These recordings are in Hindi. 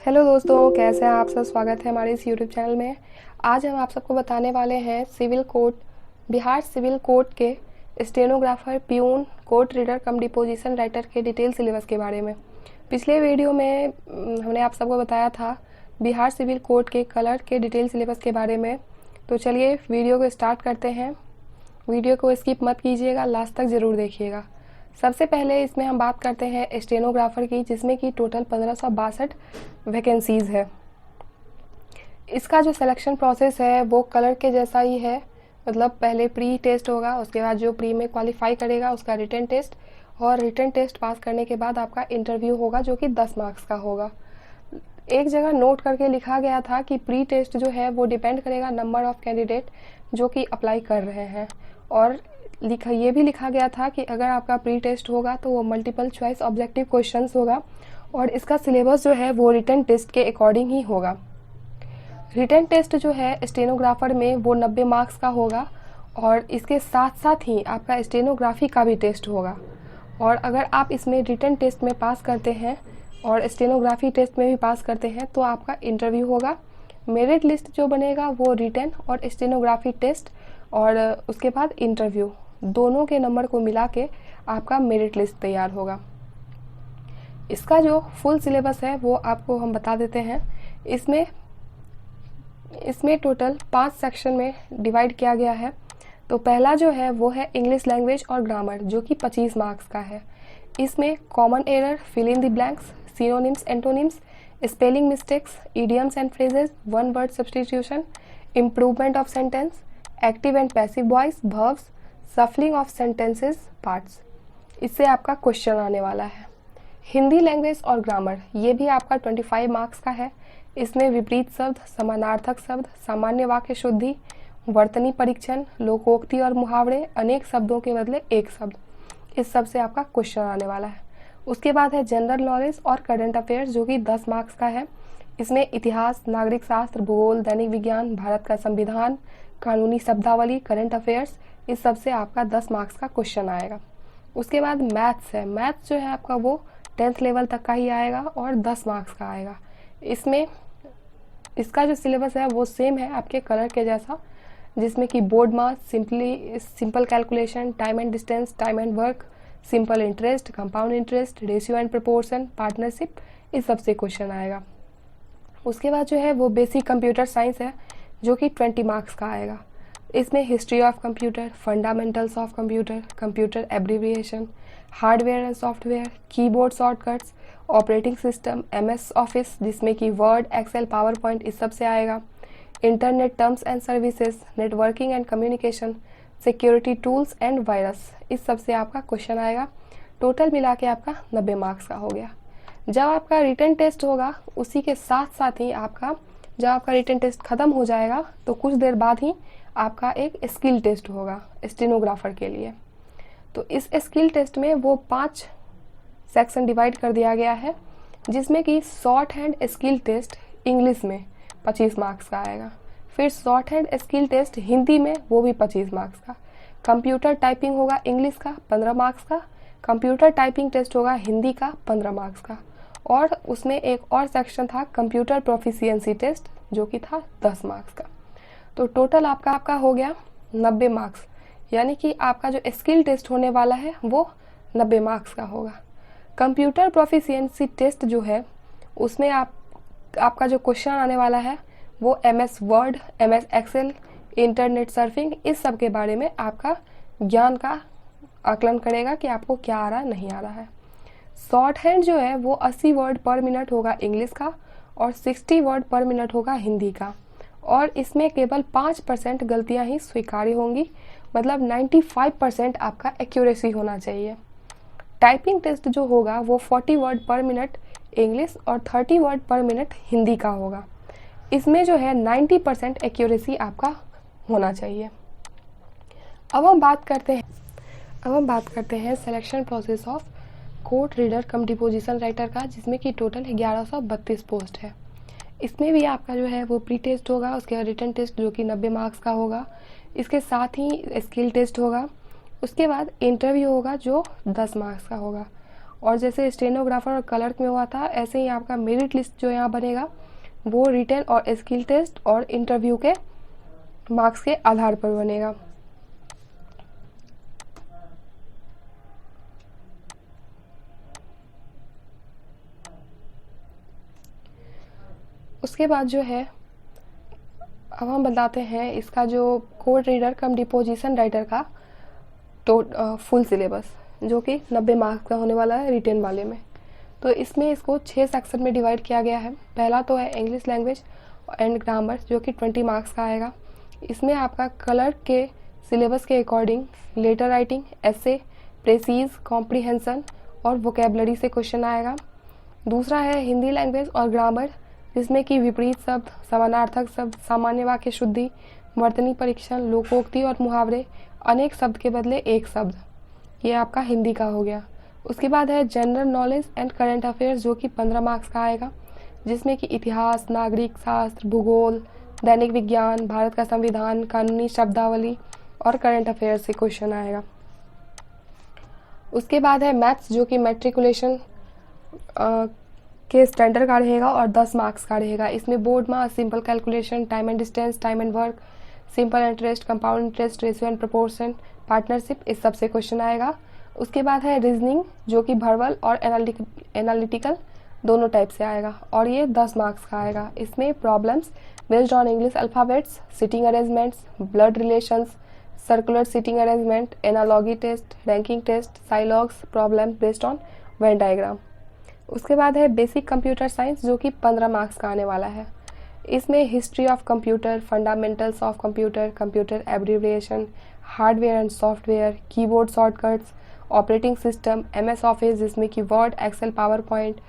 हेलो दोस्तों, कैसे हैं आप सब। स्वागत है हमारे इस यूट्यूब चैनल में। आज हम आप सबको बताने वाले हैं civil court, Bihar civil court के stenographer, peon, court reader cum deposition writer के डिटेल सिलेबस के बारे में। पिछले वीडियो में हमने आप सबको बताया था बिहार सिविल कोर्ट के कलर के डिटेल सिलेबस के बारे में। तो चलिए वीडियो को स्टार्ट करते हैं। वीडियो को स्किप मत कीजिएगा, लास्ट तक ज़रूर देखिएगा। सबसे पहले इसमें हम बात करते हैं स्टेनोग्राफर की, जिसमें कि टोटल 1562 वैकेंसीज़ है। इसका जो सिलेक्शन प्रोसेस है वो कलर के जैसा ही है, मतलब पहले प्री टेस्ट होगा, उसके बाद जो प्री में क्वालिफाई करेगा उसका रिटन टेस्ट, और रिटन टेस्ट पास करने के बाद आपका इंटरव्यू होगा जो कि 10 मार्क्स का होगा। एक जगह नोट करके लिखा गया था कि प्री टेस्ट जो है वो डिपेंड करेगा नंबर ऑफ कैंडिडेट जो कि अप्लाई कर रहे हैं, और ये भी लिखा गया था कि अगर आपका प्री टेस्ट होगा तो वो मल्टीपल चॉइस ऑब्जेक्टिव क्वेश्चंस होगा, और इसका सिलेबस जो है वो रिटन टेस्ट के अकॉर्डिंग ही होगा। रिटन टेस्ट जो है स्टेनोग्राफर में वो 90 मार्क्स का होगा, और इसके साथ साथ ही आपका स्टेनोग्राफी का भी टेस्ट होगा। और अगर आप इसमें रिटन टेस्ट में पास करते हैं और स्टेनोग्राफी टेस्ट में भी पास करते हैं तो आपका इंटरव्यू होगा। मेरिट लिस्ट जो बनेगा वो रिटन और स्टेनोग्राफी टेस्ट और उसके बाद इंटरव्यू, दोनों के नंबर को मिला के आपका मेरिट लिस्ट तैयार होगा। इसका जो फुल सिलेबस है वो आपको हम बता देते हैं। इसमें टोटल 5 सेक्शन में डिवाइड किया गया है। तो पहला जो है वो है इंग्लिश लैंग्वेज और ग्रामर, जो कि 25 मार्क्स का है। इसमें common error, fill in the blanks, synonyms, antonyms, spelling mistakes, idioms and phrases, one word substitution, improvement of sentence, active and passive voice, verbs, shuffling of sentences, parts, इससे आपका क्वेश्चन आने वाला है। हिंदी लैंग्वेज और ग्रामर, ये भी आपका 25 मार्क्स का है। इसमें विपरीत शब्द, समानार्थक शब्द, सामान्य वाक्य शुद्धि, वर्तनी परीक्षण, लोकोक्ति और मुहावरे, अनेक शब्दों के बदले एक शब्द, इस सब से आपका क्वेश्चन आने वाला है। उसके बाद है जनरल नॉलेज और करंट अफेयर्स, जो कि 10 मार्क्स का है। इसमें इतिहास, नागरिक शास्त्र, भूगोल, दैनिक विज्ञान, भारत का संविधान, कानूनी शब्दावली, करंट अफेयर्स, इस सब से आपका 10 मार्क्स का क्वेश्चन आएगा। उसके बाद मैथ्स है। मैथ्स जो है आपका वो 10th लेवल तक का ही आएगा और 10 मार्क्स का आएगा। इसमें इसका जो सिलेबस है वो सेम है आपके कलर के जैसा, जिसमें कि board mass, simple calculation, time and distance, time and work, simple interest, compound interest, ratio and proportion, partnership, इस सब से क्वेश्चन आएगा। उसके बाद जो है वो बेसिक कंप्यूटर साइंस है, जो कि 20 मार्क्स का आएगा। इसमें history of computer, fundamentals of computer, computer abbreviation, hardware and software, keyboard shortcuts, operating system, MS office, जिसमें कि वर्ड, एक्सेल, पावर पॉइंट, इस सब से आएगा। Internet terms and services, networking and communication, security tools and virus, इस सब से आपका क्वेश्चन आएगा। टोटल मिला के आपका 90 मार्क्स का हो गया। जब आपका रिटन टेस्ट होगा उसी के साथ साथ ही जब आपका रिटन टेस्ट खत्म हो जाएगा तो कुछ देर बाद ही आपका एक स्किल टेस्ट होगा स्टेनोग्राफर के लिए। तो इस स्किल टेस्ट में वो 5 सेक्शन डिवाइड कर दिया गया है, जिसमें कि shorthand skill test English में 25 मार्क्स का आएगा। फिर shorthand skill test Hindi में, वो भी 25 मार्क्स का। कंप्यूटर टाइपिंग होगा इंग्लिश का 15 मार्क्स का। कंप्यूटर टाइपिंग टेस्ट होगा हिंदी का 15 मार्क्स का। और उसमें एक और सेक्शन था कंप्यूटर प्रोफिशिएंसी टेस्ट, जो कि था 10 मार्क्स का। तो टोटल आपका हो गया 90 मार्क्स, यानी कि आपका जो स्किल टेस्ट होने वाला है वो 90 मार्क्स का होगा। कंप्यूटर प्रोफिशिएंसी टेस्ट जो है उसमें आपका जो क्वेश्चन आने वाला है वो MS Word, MS Excel, internet surfing, इस सब के बारे में आपका ज्ञान का आकलन करेगा कि आपको क्या आ रहा है, नहीं आ रहा है। शॉर्ट हैंड जो है वो 80 वर्ड पर मिनट होगा इंग्लिश का और 60 वर्ड पर मिनट होगा हिंदी का, और इसमें केवल 5% गलतियां ही स्वीकार्य होंगी, मतलब 95% आपका एक्यूरेसी होना चाहिए। टाइपिंग टेस्ट जो होगा वो 40 वर्ड पर मिनट इंग्लिश और 30 वर्ड पर मिनट हिंदी का होगा। इसमें जो है 90% एक्यूरेसी आपका होना चाहिए। अब हम बात करते हैं selection process of court reader cum deposition writer का, जिसमें कि टोटल 1132 पोस्ट है। इसमें भी आपका जो है वो प्री टेस्ट होगा, उसके बाद रिटन टेस्ट जो कि 90 मार्क्स का होगा, इसके साथ ही स्किल टेस्ट होगा, उसके बाद इंटरव्यू होगा जो 10 मार्क्स का होगा, और जैसे स्टेनोग्राफर और क्लर्क में हुआ था, ऐसे ही आपका मेरिट लिस्ट जो यहाँ बनेगा वो रिटन और स्किल टेस्ट और इंटरव्यू के मार्क्स के आधार पर बनेगा। उसके बाद जो है अब हम बताते हैं इसका जो code reader cum deposition writer का फुल सिलेबस, जो कि 90 मार्क्स का होने वाला है रिटेन वाले में। तो इसमें इसको 6 सेक्शन में डिवाइड किया गया है। पहला तो है इंग्लिश लैंग्वेज एंड ग्रामर, जो कि 20 मार्क्स का आएगा। इसमें आपका क्लर्क के सिलेबस के अकॉर्डिंग लेटर राइटिंग, एसे, प्रेसीज, कॉम्प्रीहेंशन और वोकेबलरी से क्वेश्चन आएगा। दूसरा है हिंदी लैंग्वेज और ग्रामर, जिसमें कि विपरीत शब्द, समानार्थक शब्द, सामान्य वाक्य शुद्धि, वर्तनी परीक्षण, लोकोक्ति और मुहावरे, अनेक शब्द के बदले एक शब्द, ये आपका हिंदी का हो गया। उसके बाद है general knowledge and current affairs, जो कि 15 मार्क्स का आएगा, जिसमें कि इतिहास, नागरिक शास्त्र, भूगोल, दैनिक विज्ञान, भारत का संविधान, कानूनी शब्दावली और करंट अफेयर्स से क्वेश्चन आएगा। उसके बाद है मैथ्स, जो कि मैट्रिकुलेशन के स्टैंडर्ड का रहेगा और 10 मार्क्स का रहेगा। इसमें board mass, simple calculation, time and distance, time and work, simple interest, compound interest, ratio and proportion, partnership, इस सब से क्वेश्चन आएगा। उसके बाद है रीजनिंग, जो कि वर्बल और एनालिटिकल दोनों टाइप से आएगा और ये 10 मार्क्स का आएगा। इसमें problems based on English alphabets, sitting arrangements, blood relations, circular sitting arrangement, analogy test, ranking test, syllogisms, problem based on Venn diagram. उसके बाद है बेसिक कंप्यूटर साइंस, जो कि 15 मार्क्स का आने वाला है। इसमें history of computer, fundamentals of computer, computer abbreviation, hardware and software, keyboard shortcuts, operating system, MS Office, जिसमें कि Word, Excel, PowerPoint,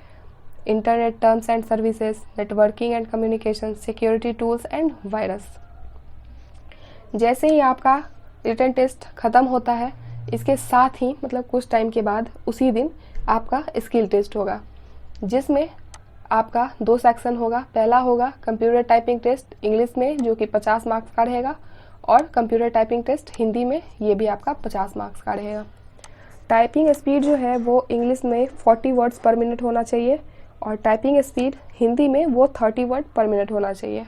internet terms and services, networking and communication, security tools and virus. जैसे ही आपका रिटन टेस्ट ख़त्म होता है, इसके साथ ही मतलब कुछ टाइम के बाद उसी दिन आपका स्किल टेस्ट होगा, जिसमें आपका 2 सेक्शन होगा। पहला होगा कंप्यूटर टाइपिंग टेस्ट इंग्लिश में, जो कि 50 मार्क्स का रहेगा, और कंप्यूटर टाइपिंग टेस्ट हिंदी में, ये भी आपका 50 मार्क्स का रहेगा। टाइपिंग स्पीड जो है वो इंग्लिश में 40 वर्ड्स पर मिनट होना चाहिए और टाइपिंग स्पीड हिंदी में वो 30 वर्ड पर मिनट होना चाहिए।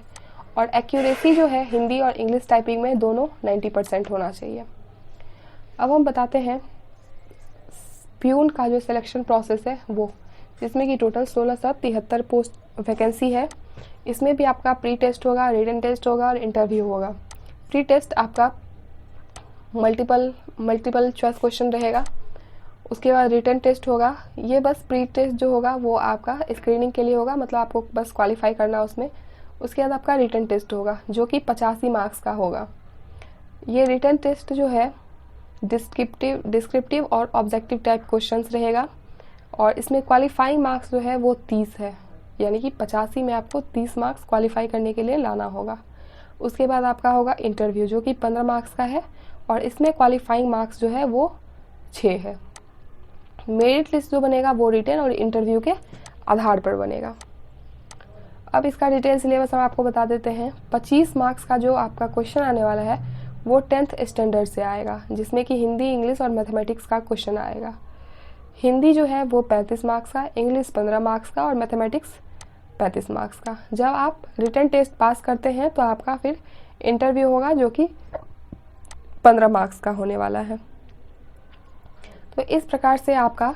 और एक्यूरेसी जो है हिंदी और इंग्लिश टाइपिंग में दोनों 90% होना चाहिए। अब हम बताते हैं प्यून का जो सिलेक्शन प्रोसेस है वो, जिसमें कि टोटल 1673 पोस्ट वैकेंसी है। इसमें भी आपका प्री टेस्ट होगा, रिटन टेस्ट होगा और इंटरव्यू होगा। प्री टेस्ट आपका मल्टीपल चॉइस क्वेश्चन रहेगा। उसके बाद रिटन टेस्ट होगा। ये बस प्री टेस्ट जो होगा वो आपका स्क्रीनिंग के लिए होगा, मतलब आपको बस क्वालिफाई करना उसमें। उसके बाद आपका रिटन टेस्ट होगा, जो कि 85 मार्क्स का होगा। ये रिटन टेस्ट जो है डिस्क्रिप्टिव और ऑब्जेक्टिव टाइप क्वेश्चंस रहेगा और इसमें क्वालिफाइंग मार्क्स जो है वो 30 है, यानी कि 85 में आपको 30 मार्क्स क्वालिफाई करने के लिए लाना होगा। उसके बाद आपका होगा इंटरव्यू, जो कि 15 मार्क्स का है और इसमें क्वालिफाइंग मार्क्स जो है वो 6 है। मेरिट लिस्ट जो बनेगा वो रिटन और इंटरव्यू के आधार पर बनेगा। अब इसका डिटेल सिलेबस हम आपको बता देते हैं। 25 मार्क्स का जो आपका क्वेश्चन आने वाला है वो 10th स्टैंडर्ड से आएगा, जिसमें कि हिंदी, इंग्लिश और मैथमेटिक्स का क्वेश्चन आएगा। हिंदी जो है वो 35 मार्क्स का, इंग्लिश 15 मार्क्स का और मैथमेटिक्स 35 मार्क्स का। जब आप रिटन टेस्ट पास करते हैं तो आपका फिर इंटरव्यू होगा, जो कि 15 मार्क्स का होने वाला है। तो इस प्रकार से आपका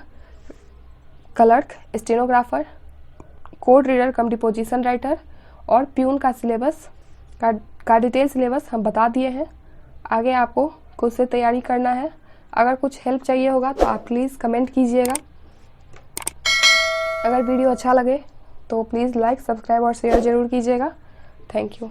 clerk, stenographer, code reader cum deposition writer और प्यून का सिलेबस का डिटेल सिलेबस हम बता दिए हैं। आगे आपको खुद से तैयारी करना है। अगर कुछ हेल्प चाहिए होगा तो आप प्लीज़ कमेंट कीजिएगा। अगर वीडियो अच्छा लगे तो प्लीज़ लाइक, सब्सक्राइब और शेयर ज़रूर कीजिएगा। Thank you.